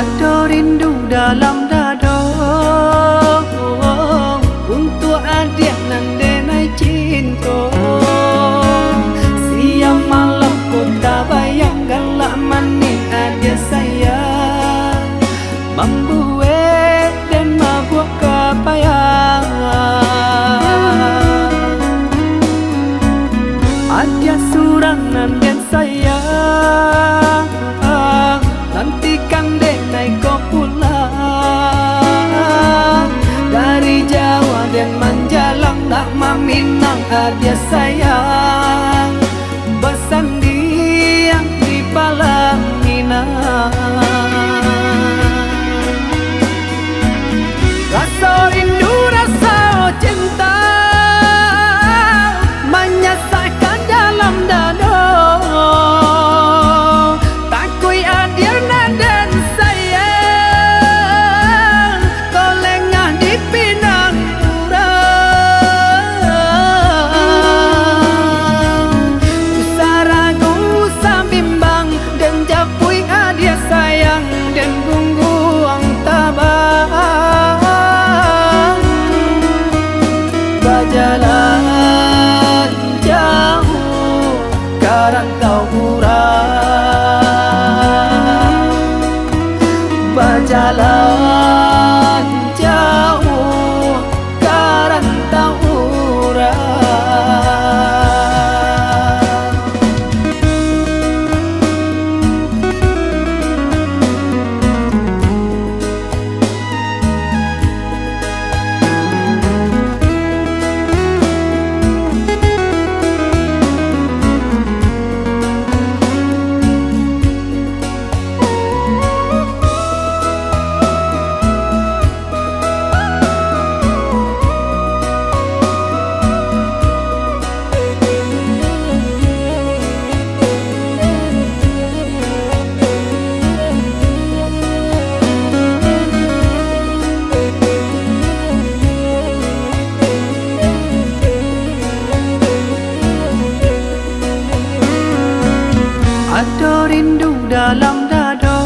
Ada rindu dalam dada untuk adik nan denai cinta. Siang malam ku tak bayangkan lah manis adik sayang, membuat dan membuat kepayang. Adik surang nan den sayang, nantikan denai kau pulang dari Jawa dan menjalang nak meminang adik sayang, bersandiang di palang minang. Rasa rindu, rasa cinta menyesakkan dalam dada. Takui adik dan sayang, kau lengah di pinang urang. Usah ragu, usah bimbang, dan japui adik sayang, dan gungguang tabang. Berjalan jauh karantau urang, berjalan jauh karantau urang. Ada rindu dalam dada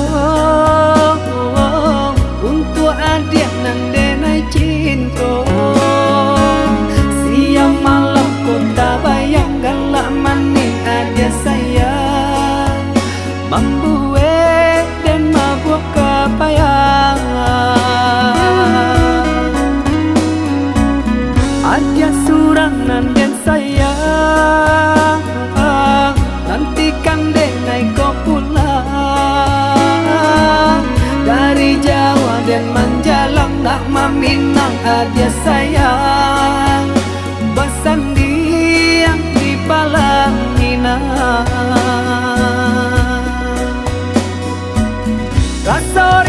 untuk adik nan denai cinta. Siang malam ku tak bayangkan lah manis adik sayang, membuat dan membuat kepayang. Adik surang nan den sayang, nantikan denai kau pulang dari Jawa dan menjalang nak meminang adik sayang, bersandiang di palang minang. Rasa